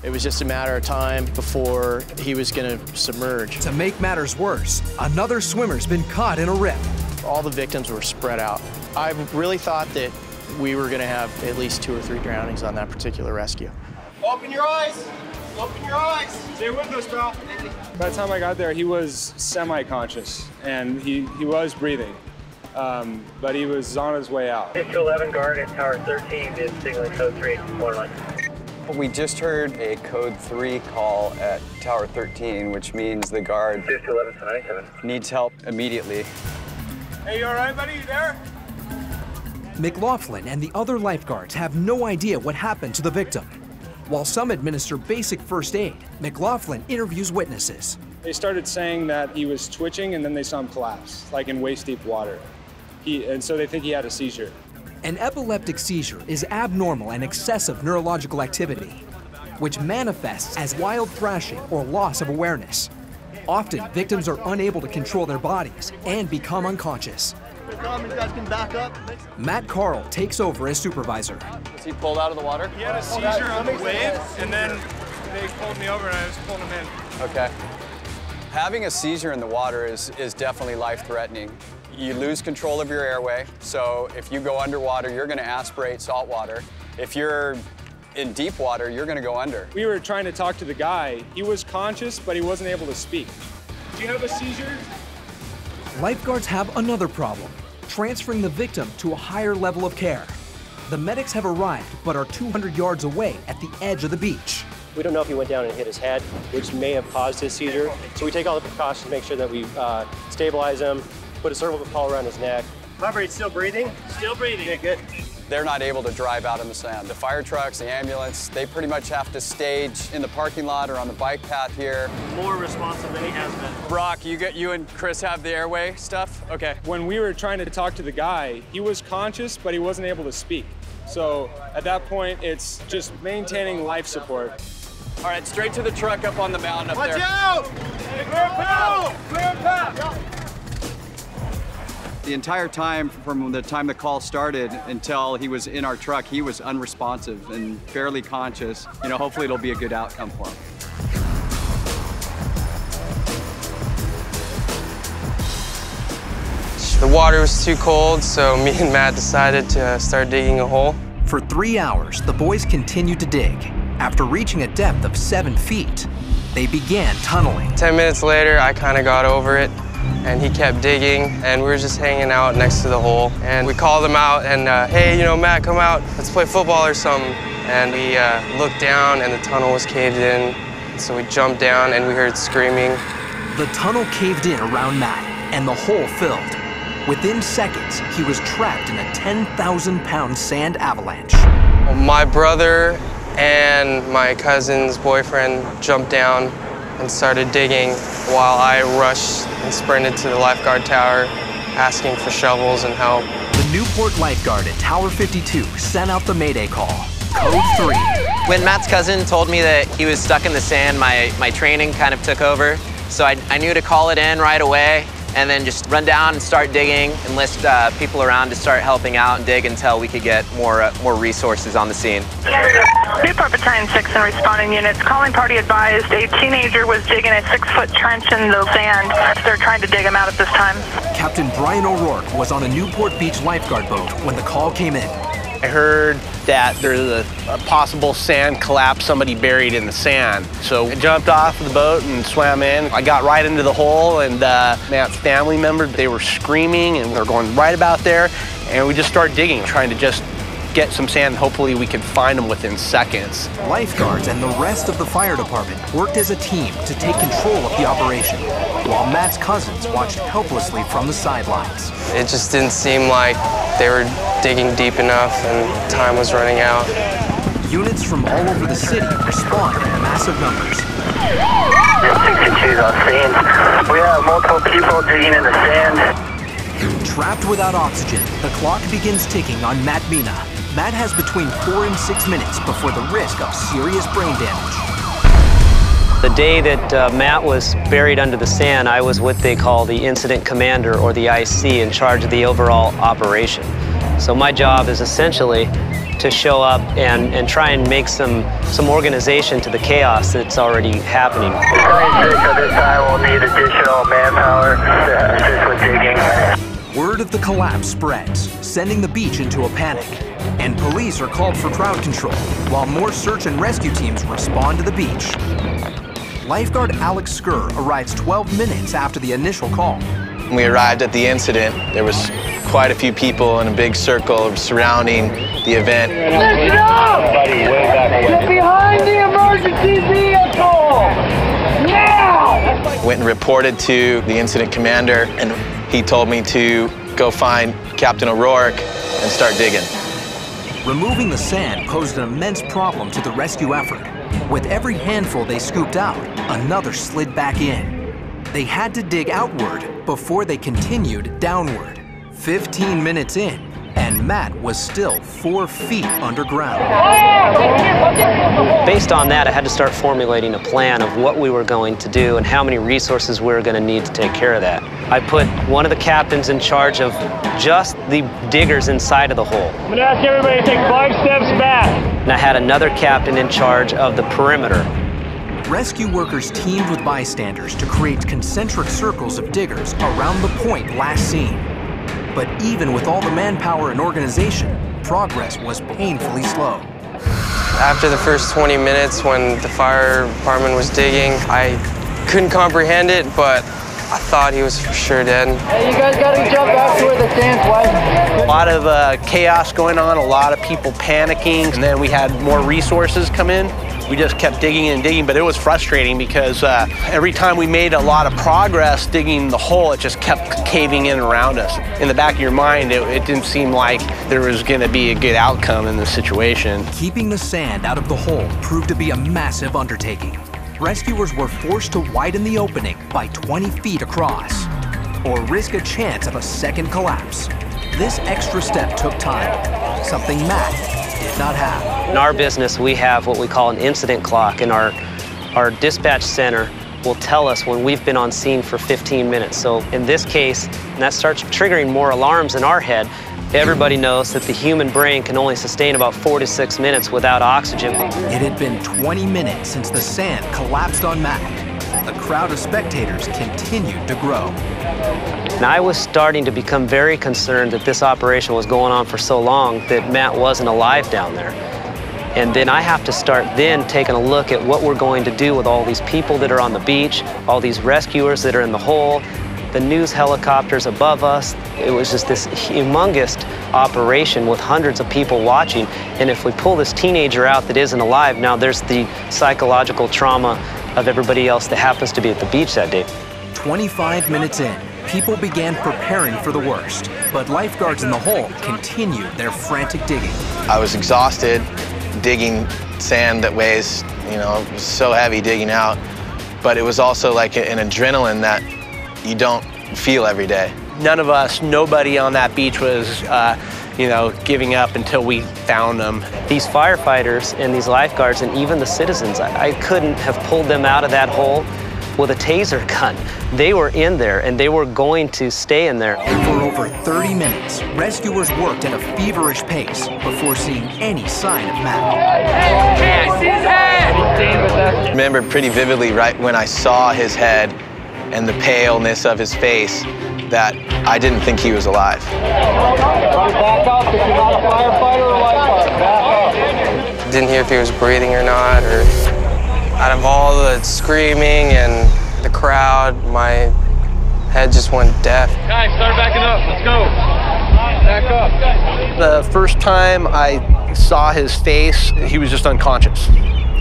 It was just a matter of time before he was going to submerge. To make matters worse, another swimmer's been caught in a rip. All the victims were spread out. I really thought that we were going to have at least 2 or 3 drownings on that particular rescue. Open your eyes! Open your eyes! Stay with us, pal. By the time I got there, he was semi-conscious, and he was breathing, but he was on his way out. 11 guard at Tower 13 is signaling code 3, waterline. We just heard a code 3 call at Tower 13, which means the guard 11 needs help immediately. Hey, you all right, buddy? You there? McLaughlin and the other lifeguards have no idea what happened to the victim. While some administer basic first aid, McLaughlin interviews witnesses. They started saying that he was twitching, and then they saw him collapse, like in waist-deep water. And so they think he had a seizure. An epileptic seizure is abnormal and excessive neurological activity, which manifests as wild thrashing or loss of awareness. Often, victims are unable to control their bodies and become unconscious. Matt Carl takes over as supervisor. Is he pulled out of the water? He had a seizure on the wave, and then they pulled me over and I was pulling him in. Okay. Having a seizure in the water is definitely life-threatening. You lose control of your airway, so if you go underwater, you're going to aspirate salt water. If you're in deep water, you're going to go under. We were trying to talk to the guy. He was conscious, but he wasn't able to speak. Do you have a seizure? Lifeguards have another problem, transferring the victim to a higher level of care. The medics have arrived, but are 200 yards away at the edge of the beach. We don't know if he went down and hit his head, which may have caused his seizure. So we take all the precautions to make sure that we stabilize him, put a cervical collar around his neck. Robert, he's still breathing? Still breathing. Okay, good. They're not able to drive out in the sand. The fire trucks, the ambulance, they pretty much have to stage in the parking lot or on the bike path here. More responsive than he has been. Brock, you and Chris have the airway stuff? Okay. When we were trying to talk to the guy, he was conscious, but he wasn't able to speak. So at that point, it's just maintaining life support. All right, straight to the truck up on the mountain up there. Watch out! Clear path! Clear path! The entire time, from the time the call started until he was in our truck, he was unresponsive and barely conscious. You know, hopefully it'll be a good outcome for him. The water was too cold, so me and Matt decided to start digging a hole. For 3 hours, the boys continued to dig. After reaching a depth of 7 feet, they began tunneling. 10 minutes later, I kind of got over it, and he kept digging, and we were just hanging out next to the hole. And we called him out, and hey, you know, Matt, come out, let's play football or something. And we looked down, and the tunnel was caved in. So we jumped down, and we heard screaming. The tunnel caved in around Matt, and the hole filled. Within seconds, he was trapped in a 10,000-pound sand avalanche. My brother and my cousin's boyfriend jumped down and started digging while I rushed and sprinted to the lifeguard tower asking for shovels and help. The Newport lifeguard at Tower 52 sent out the Mayday call, Code 3. When Matt's cousin told me that he was stuck in the sand, my training kind of took over. So I knew to call it in right away and then just run down and start digging, enlist people around to start helping out and dig until we could get more resources on the scene. Newport Battalion 6 and responding units. Calling party advised a teenager was digging a 6-foot trench in the sand. They're trying to dig him out at this time. Captain Brian O'Rourke was on a Newport Beach lifeguard boat when the call came in. I heard that there's a possible sand collapse, somebody buried in the sand. So I jumped off the boat and swam in. I got right into the hole, and Matt's family members, they were screaming and they're going right about there. And we just started digging, trying to just get some sand. Hopefully we could find them within seconds. Lifeguards and the rest of the fire department worked as a team to take control of the operation, while Matt's cousins watched helplessly from the sidelines. It just didn't seem like they were digging deep enough and time was running out. Units from all over the city responded in massive numbers. 62's on scene. We have multiple people digging in the sand. Trapped without oxygen, the clock begins ticking on Matt Mina. Matt has between 4 and 6 minutes before the risk of serious brain damage. The day that Matt was buried under the sand, I was what they call the incident commander, or the IC, in charge of the overall operation. So my job is essentially to show up and try and make some organization to the chaos that's already happening. At this time, we'll need additional manpower to assist with digging. Word of the collapse spreads, sending the beach into a panic. And police are called for crowd control, while more search and rescue teams respond to the beach. Lifeguard Alex Skur arrives 12 minutes after the initial call. When we arrived at the incident, there was quite a few people in a big circle surrounding the event. Listen up! Get behind the emergency vehicle! Now! Went and reported to the incident commander, and he told me to go find Captain O'Rourke and start digging. Removing the sand posed an immense problem to the rescue effort. With every handful they scooped out, another slid back in. They had to dig outward before they continued downward. 15 minutes in, and Matt was still 4 feet underground. Based on that, I had to start formulating a plan of what we were going to do and how many resources we were going to need to take care of that. I put one of the captains in charge of just the diggers inside of the hole. I'm gonna ask everybody to take 5 steps back. And I had another captain in charge of the perimeter. Rescue workers teamed with bystanders to create concentric circles of diggers around the point last seen. But even with all the manpower and organization, progress was painfully slow. After the first 20 minutes when the fire department was digging, I couldn't comprehend it, but I thought he was for sure dead. Hey, you guys gotta jump back to where the sand's wet. A lot of chaos going on, a lot of people panicking, and then we had more resources come in. We just kept digging and digging, but it was frustrating because every time we made a lot of progress digging the hole, it just kept caving in around us. In the back of your mind, it didn't seem like there was gonna be a good outcome in this situation. Keeping the sand out of the hole proved to be a massive undertaking. Rescuers were forced to widen the opening by 20 feet across, or risk a chance of a second collapse. This extra step took time, something Matt did not have. In our business, we have what we call an incident clock, and our dispatch center will tell us when we've been on scene for 15 minutes. So in this case, and that starts triggering more alarms in our head. Everybody knows that the human brain can only sustain about 4 to 6 minutes without oxygen. It had been 20 minutes since the sand collapsed on Matt. The crowd of spectators continued to grow. And I was starting to become very concerned that this operation was going on for so long that Matt wasn't alive down there. And then I have to start then taking a look at what we're going to do with all these people that are on the beach, all these rescuers that are in the hole, the news helicopters above us. It was just this humongous operation with hundreds of people watching. And if we pull this teenager out that isn't alive, now there's the psychological trauma of everybody else that happens to be at the beach that day. 25 minutes in, people began preparing for the worst, but lifeguards in the hole continued their frantic digging. I was exhausted digging sand that weighs, it was so heavy digging out, but it was also like an adrenaline that you don't feel every day. None of us, nobody on that beach was, giving up until we found them. These firefighters and these lifeguards and even the citizens, I couldn't have pulled them out of that hole with a taser gun. They were in there and they were going to stay in there. For over 30 minutes, rescuers worked at a feverish pace before seeing any sign of Matt. I remember pretty vividly right when I saw his head and the paleness of his face that I didn't think he was alive. Didn't hear if he was breathing or not, or out of all the screaming and the crowd, my head just went deaf. Guys, start backing up. Let's go. Back up. The first time I saw his face, he was just unconscious.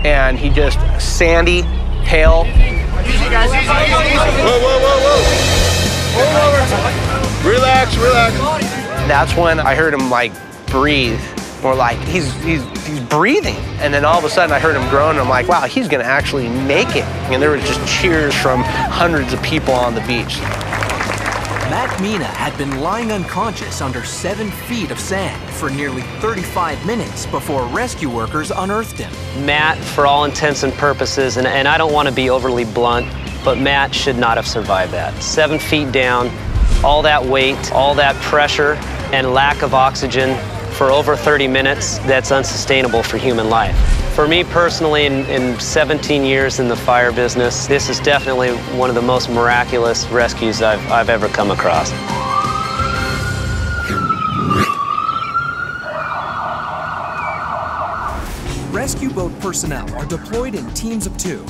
And he just sandy, pale. Easy, guys. Easy. Whoa, whoa, whoa, whoa. Hold over. Relax, relax. That's when I heard him breathe. More like he's breathing. And then all of a sudden I heard him groan and I'm like, wow, he's gonna actually make it. And there was just cheers from hundreds of people on the beach. Matt Mina had been lying unconscious under 7 feet of sand for nearly 35 minutes before rescue workers unearthed him. Matt, for all intents and purposes, and I don't want to be overly blunt, but Matt should not have survived that. 7 feet down, all that weight, all that pressure, and lack of oxygen for over 30 minutes, that's unsustainable for human life. For me personally, in 17 years in the fire business, this is definitely one of the most miraculous rescues I've ever come across. Rescue boat personnel are deployed in teams of 2.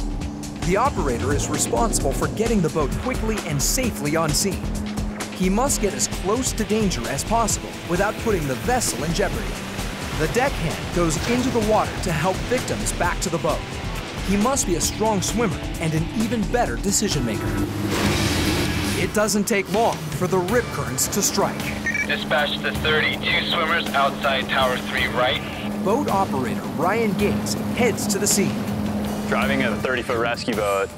The operator is responsible for getting the boat quickly and safely on scene. He must get as close to danger as possible without putting the vessel in jeopardy. The deckhand goes into the water to help victims back to the boat. He must be a strong swimmer and an even better decision maker. It doesn't take long for the rip currents to strike. Dispatch to 32 swimmers outside Tower 3 right. Boat operator Ryan Gates heads to the scene. Driving a 30-foot rescue boat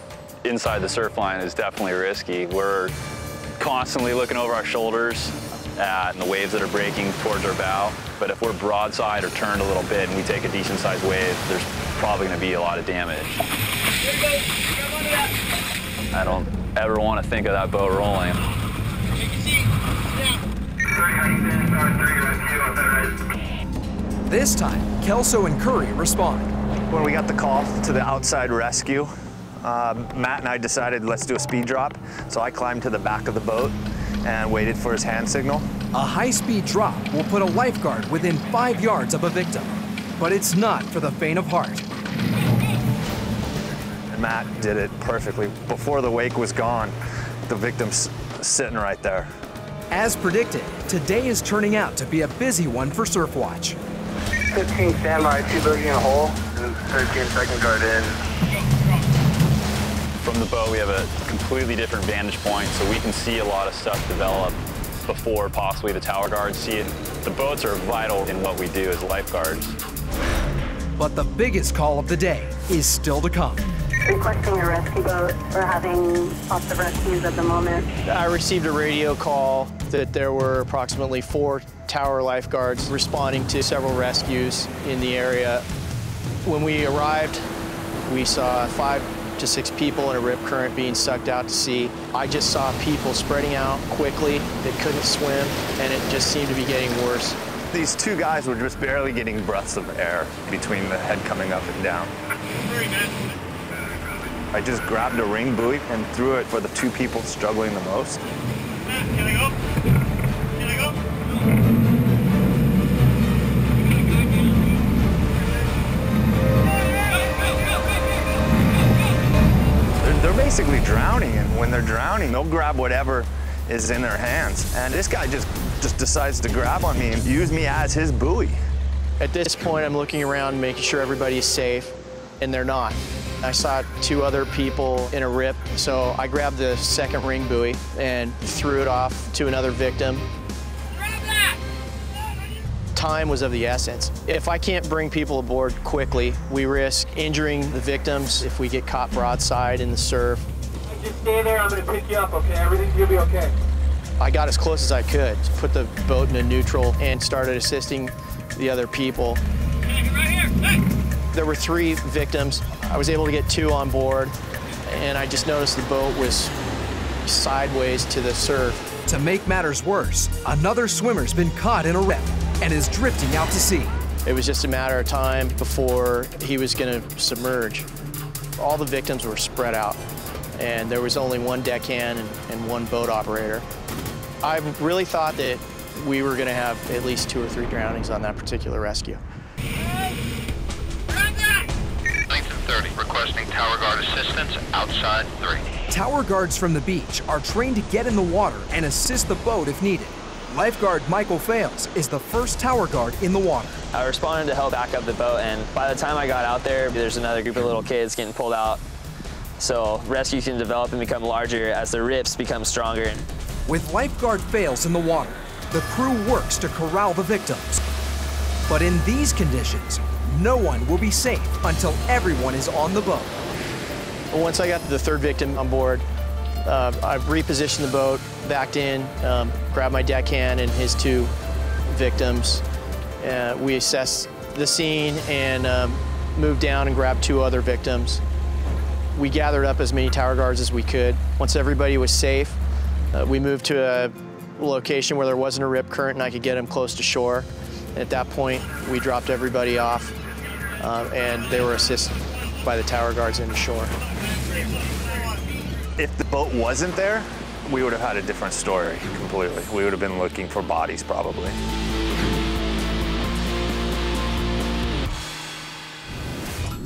inside the surf line is definitely risky. We're constantly looking over our shoulders at the waves that are breaking towards our bow. But if we're broadside or turned a little bit and we take a decent-sized wave, there's probably going to be a lot of damage. I don't ever want to think of that boat rolling. This time, Kelso and Curry respond. When we got the call to the outside rescue, Matt and I decided let's do a speed drop. So I climbed to the back of the boat and waited for his hand signal. A high-speed drop will put a lifeguard within 5 yards of a victim, but it's not for the faint of heart. And Matt did it perfectly. Before the wake was gone, the victim's sitting right there. As predicted, today is turning out to be a busy one for Surfwatch. 15 standby, 2 bogey in a hole, and 13 second guard in. From the boat, we have a completely different vantage point, so we can see a lot of stuff develop before possibly the tower guards see it. The boats are vital in what we do as lifeguards. But the biggest call of the day is still to come. Requesting a rescue boat. We're having lots of rescues at the moment. I received a radio call that there were approximately 4 tower lifeguards responding to several rescues in the area. When we arrived, we saw 5 to 6 people in a rip current being sucked out to sea. I just saw people spreading out quickly. They couldn't swim, and it just seemed to be getting worse. These 2 guys were just barely getting breaths of air between the head coming up and down. I just grabbed a ring buoy and threw it for the 2 people struggling the most. Can I go? Can I go? They're basically drowning, and when they're drowning, they'll grab whatever is in their hands. And this guy just decides to grab on me and use me as his buoy. At this point, I'm looking around, making sure everybody is safe, and they're not. I saw 2 other people in a rip, so I grabbed the second ring buoy and threw it off to another victim. Time was of the essence. If I can't bring people aboard quickly, we risk injuring the victims if we get caught broadside in the surf. Just stay there, I'm gonna pick you up, okay? Everything's gonna be okay. I got as close as I could, put the boat into neutral, and started assisting the other people. Hey, right here, hey! There were 3 victims. I was able to get 2 on board, and I just noticed the boat was sideways to the surf. To make matters worse, another swimmer's been caught in a rip and is drifting out to sea. It was just a matter of time before he was going to submerge. All the victims were spread out, and there was only 1 deckhand and 1 boat operator. I really thought that we were going to have at least 2 or 3 drownings on that particular rescue. Length 30, requesting tower guard assistance outside 3. Tower guards from the beach are trained to get in the water and assist the boat if needed. Lifeguard Michael Fales is the first tower guard in the water. I responded to help back up the boat, and by the time I got out there, there's another group of little kids getting pulled out. So rescue can develop and become larger as the rips become stronger. With Lifeguard Fales in the water, the crew works to corral the victims. But in these conditions, no one will be safe until everyone is on the boat. Once I got the 3rd victim on board, I repositioned the boat, backed in, grabbed my deckhand and his 2 victims. We assessed the scene and moved down and grabbed 2 other victims. We gathered up as many tower guards as we could. Once everybody was safe, we moved to a location where there wasn't a rip current and I could get them close to shore. At that point, we dropped everybody off, and they were assisted by the tower guards into shore. If the boat wasn't there, we would have had a different story completely. We would have been looking for bodies probably.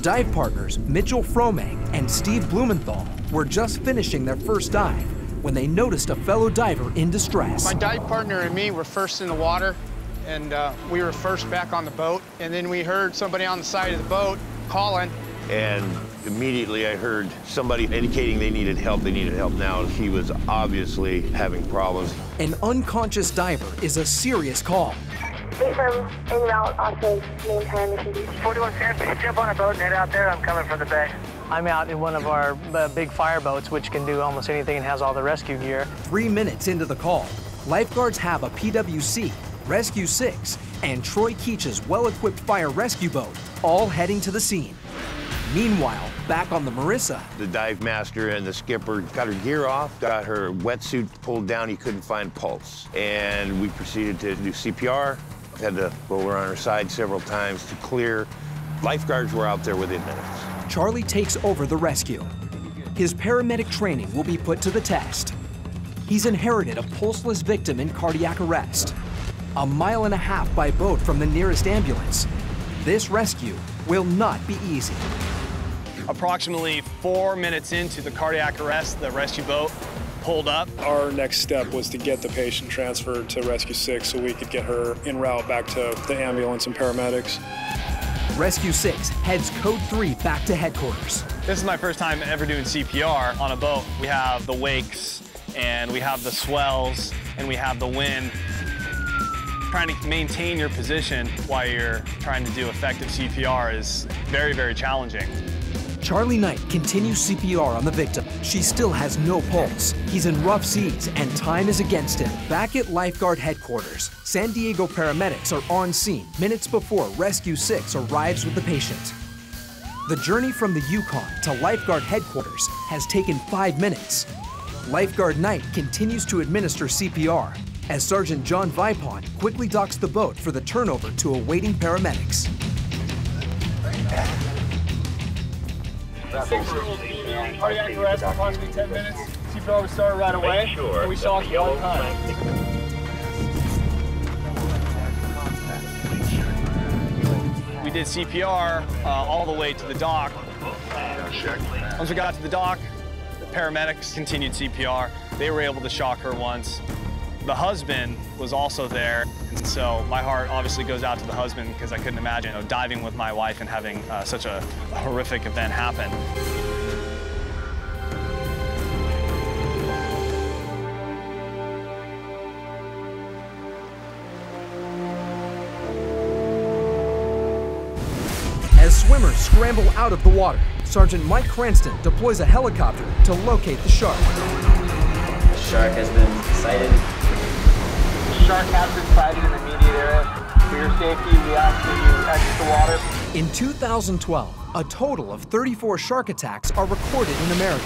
Dive partners Mitchell Fromang and Steve Blumenthal were just finishing their first dive when they noticed a fellow diver in distress. My dive partner and me were first in the water, and we were first back on the boat. And then we heard somebody on the side of the boat calling. And immediately I heard somebody indicating they needed help. They needed help now. He was obviously having problems. An unconscious diver is a serious call. From en route off of main time. 41 Sand, jump on a boat and head out there. I'm coming from the bay. I'm out in one of our big fire boats, which can do almost anything and has all the rescue gear. 3 minutes into the call, lifeguards have a PWC, Rescue 6, and Troy Keach's well-equipped fire rescue boat, all heading to the scene. Meanwhile, back on the Marissa, The dive master and the skipper got her gear off, got her wetsuit pulled down. He couldn't find pulse. And we proceeded to do CPR. Had to roll her on her side several times to clear. Lifeguards were out there within minutes. Charlie takes over the rescue. His paramedic training will be put to the test. He's inherited a pulseless victim in cardiac arrest. 1.5 miles by boat from the nearest ambulance. This rescue will not be easy. Approximately 4 minutes into the cardiac arrest, the rescue boat pulled up. Our next step was to get the patient transferred to Rescue 6 so we could get her en route back to the ambulance and paramedics. Rescue 6 heads Code 3 back to headquarters. This is my first time ever doing CPR on a boat. We have the wakes, and we have the swells, and we have the wind. Trying to maintain your position while you're trying to do effective CPR is very, very challenging. Charlie Knight continues CPR on the victim. She still has no pulse. He's in rough seas and time is against him. Back at lifeguard headquarters, San Diego paramedics are on scene minutes before Rescue 6 arrives with the patient. The journey from the Yukon to lifeguard headquarters has taken 5 minutes. Lifeguard Knight continues to administer CPR as Sergeant John Vipon quickly docks the boat for the turnover to awaiting paramedics. Cardiac arrest, approximately 10 minutes. CPR was started right away, and we shocked one time. We did CPR all the way to the dock. Once we got to the dock, the paramedics continued CPR. They were able to shock her once. The husband was also there, and so my heart obviously goes out to the husband because I couldn't imagine diving with my wife and having such a horrific event happen. As swimmers scramble out of the water, Sergeant Mike Cranston deploys a helicopter to locate the shark. The shark has been sighted. Shark has been sighted in the immediate area. For your safety, we ask that you exit the water. In 2012, a total of 34 shark attacks are recorded in America,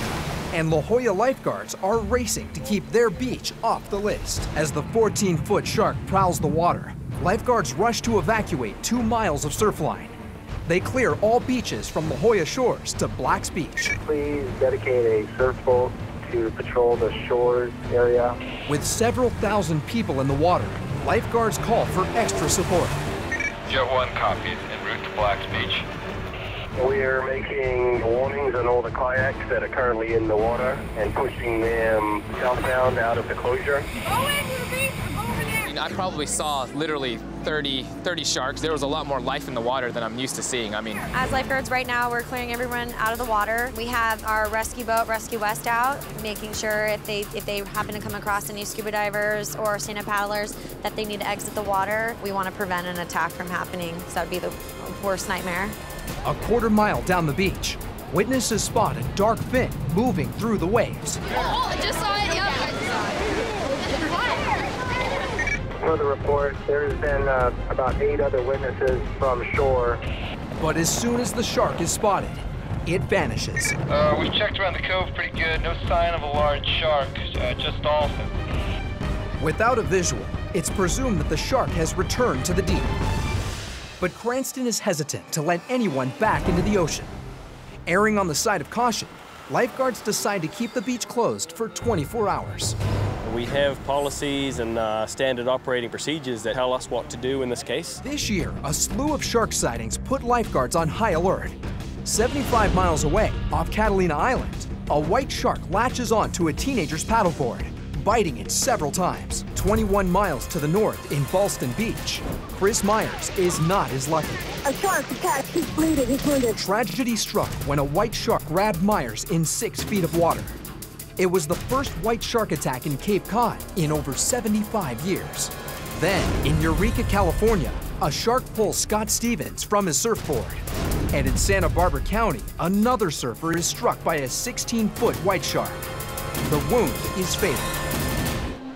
and La Jolla lifeguards are racing to keep their beach off the list. As the 14-foot shark prowls the water, lifeguards rush to evacuate 2 miles of surf line. They clear all beaches from La Jolla shores to Black's Beach. Please dedicate a surf boat to patrol the shores area. With several thousand people in the water, lifeguards call for extra support. Jet 1 copies, en route to Black's Beach. We are making warnings on all the kayaks that are currently in the water and pushing them southbound out of the closure. I probably saw literally 30 sharks. There was a lot more life in the water than I'm used to seeing. I mean, as lifeguards right now, we're clearing everyone out of the water. We have our rescue boat, Rescue West, out, making sure if they happen to come across any scuba divers or stand-up paddlers that they need to exit the water. We want to prevent an attack from happening, so that would be the worst nightmare. A quarter mile down the beach, witnesses spot a dark fin moving through the waves. Oh, I just saw it, yep. For the report, there's been about 8 other witnesses from shore. But as soon as the shark is spotted, it vanishes. We've checked around the cove pretty good. No sign of a large shark, just dolphin. Without a visual, it's presumed that the shark has returned to the deep. But Cranston is hesitant to let anyone back into the ocean. Erring on the side of caution, lifeguards decide to keep the beach closed for 24 hours. We have policies and standard operating procedures that tell us what to do in this case. This year, a slew of shark sightings put lifeguards on high alert. 75 miles away, off Catalina Island, a white shark latches onto a teenager's paddleboard, biting it several times. 21 miles to the north in Ballston Beach, Chris Myers is not as lucky. A shark attacked, he's bleeding, he's wounded. Tragedy struck when a white shark grabbed Myers in 6 feet of water. It was the first white shark attack in Cape Cod in over 75 years. Then, in Eureka, California, a shark pulls Scott Stevens from his surfboard. And in Santa Barbara County, another surfer is struck by a 16-foot white shark. The wound is fatal.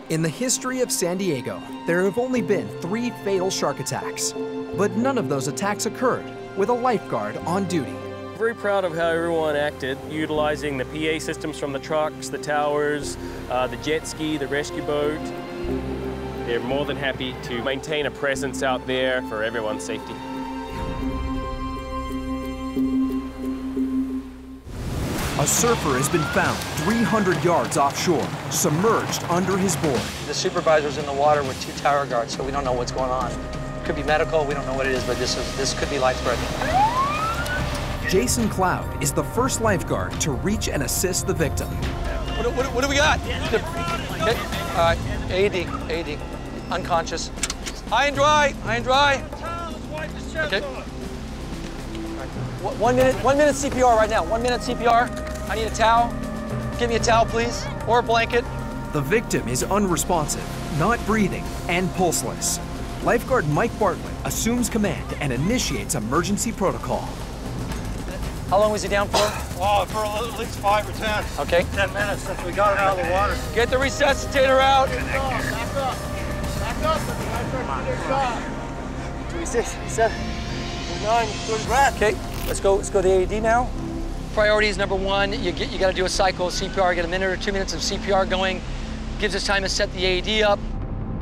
In the history of San Diego, there have only been 3 fatal shark attacks, but none of those attacks occurred with a lifeguard on duty. Very proud of how everyone acted, utilizing the PA systems from the trucks, the towers, the jet ski, the rescue boat. They're more than happy to maintain a presence out there for everyone's safety. A surfer has been found 300 yards offshore, submerged under his board. The supervisor's in the water with 2 tower guards, so we don't know what's going on. Could be medical, we don't know what it is, but this could be life-threatening. Jason Cloud is the first lifeguard to reach and assist the victim. What do we got? Okay. All right, AED, unconscious. High and dry. Okay. 1 minute CPR right now, 1 minute CPR. I need a towel. Give me a towel, please, or a blanket. The victim is unresponsive, not breathing, and pulseless. Lifeguard Mike Bartlett assumes command and initiates emergency protocol. How long was he down for? Oh, for at least 5 or 10. Okay. 10 minutes since we got it out of the water. Get the resuscitator out. Back up. Back up. Back up. 26, 27, 29, 30 breath. Okay, let's go to the AED now. Priority is number 1. You got to do a cycle of CPR. Get a minute or 2 minutes of CPR going. Gives us time to set the AED up.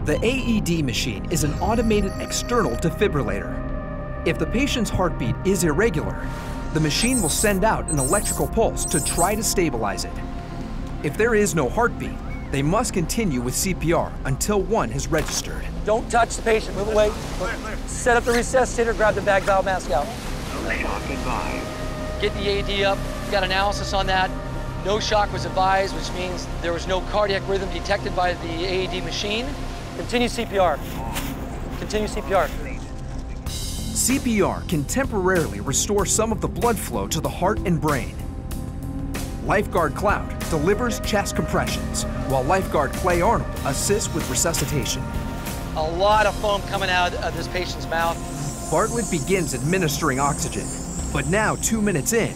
The AED machine is an automated external defibrillator. If the patient's heartbeat is irregular, the machine will send out an electrical pulse to try to stabilize it. If there is no heartbeat, they must continue with CPR until one has registered. Don't touch the patient, move away. Set up the resuscitator, grab the bag valve mask out. Get the AED up, got analysis on that. No shock was advised, which means there was no cardiac rhythm detected by the AED machine. Continue CPR. Continue CPR. CPR can temporarily restore some of the blood flow to the heart and brain. Lifeguard Cloud delivers chest compressions, while Lifeguard Clay Arnold assists with resuscitation. A lot of foam coming out of this patient's mouth. Bartlett begins administering oxygen, but now 2 minutes in,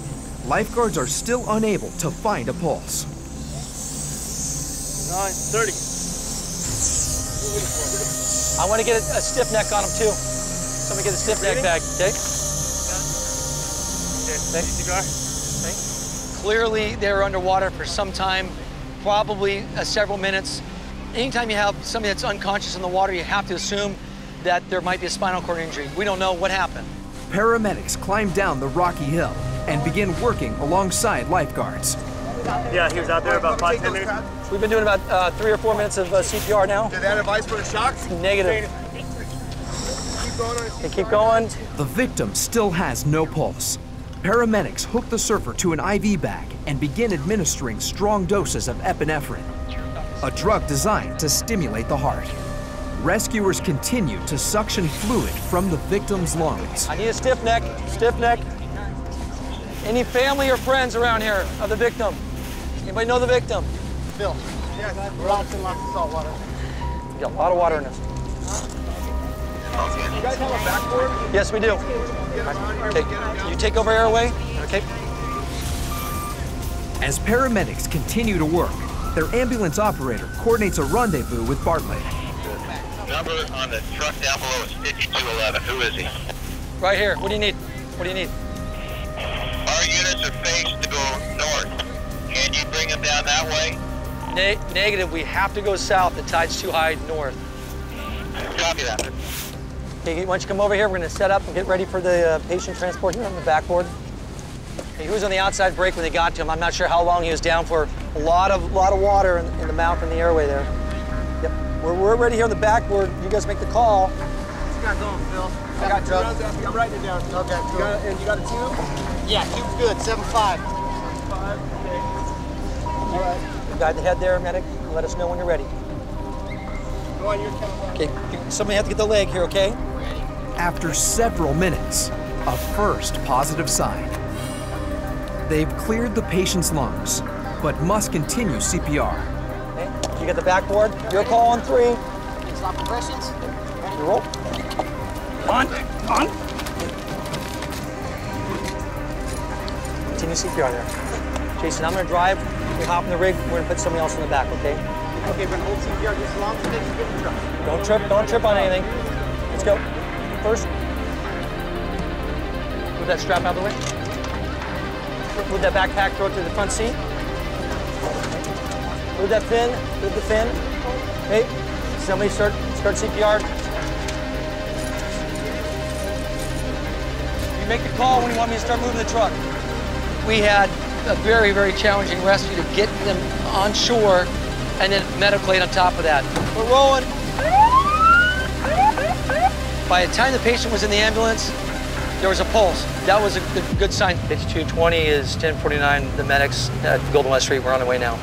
lifeguards are still unable to find a pulse. 9:30. I want to get a stiff neck on him too. Somebody get a stiff neck bag, okay? Okay. Clearly, they were underwater for some time, probably several minutes. Anytime you have somebody that's unconscious in the water, you have to assume that there might be a spinal cord injury. We don't know what happened. Paramedics climb down the rocky hill and begin working alongside lifeguards. Yeah, he was out there about 5-10 minutes. We've been doing about 3 or 4 minutes of CPR now. Did that advice for the shocks? Negative. Okay, keep going. The victim still has no pulse. Paramedics hook the surfer to an IV bag and begin administering strong doses of epinephrine, a drug designed to stimulate the heart. Rescuers continue to suction fluid from the victim's lungs. I need a stiff neck, stiff neck. Any family or friends around here of the victim? Anybody know the victim? Bill. Yeah, lots and lots of salt water. We got a lot of water in this. You guys have a backboard? Yes, we do. Okay, you take over airway. Okay. As paramedics continue to work, their ambulance operator coordinates a rendezvous with Bartlett. Number on the truck down below is 5211. Who is he? Right here. What do you need? What do you need? Our units are faced to go north. Can you bring them down that way? Negative. We have to go south. The tide's too high north. Copy that. Okay, why don't you come over here? We're going to set up and get ready for the patient transport here on the backboard. He was on the outside brake when they got to him. I'm not sure how long he was down for. A lot of water in the mouth and the airway there. Yep. We're ready here on the backboard. You guys make the call. What's got going, Phil? I got drugs. I'm writing it down. Okay, cool. You got a tube? Yeah, tube's good. 7.5. 7.5. Okay. All right. Guide the head there, medic. Let us know when you're ready. Go on your camera. Okay. Somebody have to get the leg here, okay? After several minutes, a first positive sign. They've cleared the patient's lungs, but must continue CPR. Okay. You got the backboard. Your call on 3. Stop compressions. You roll. On. Continue CPR there. Jason, I'm going to drive. We hop in the rig. We're going to put somebody else in the back, okay? Okay, we're going to hold CPR just as long as it takes to get the truck. Don't trip on anything. Let's go. First, move that strap out of the way. Move that backpack, throw it to the front seat. Move that fin, move the fin. Okay, somebody start CPR. You make the call when you want me to start moving the truck. We had a very, very challenging rescue to get them on shore and then medical aid on top of that. We're rolling. By the time the patient was in the ambulance, there was a pulse. That was a good sign. It's 2:20 is 10:49. The medics at Golden West Street. We're on the way now.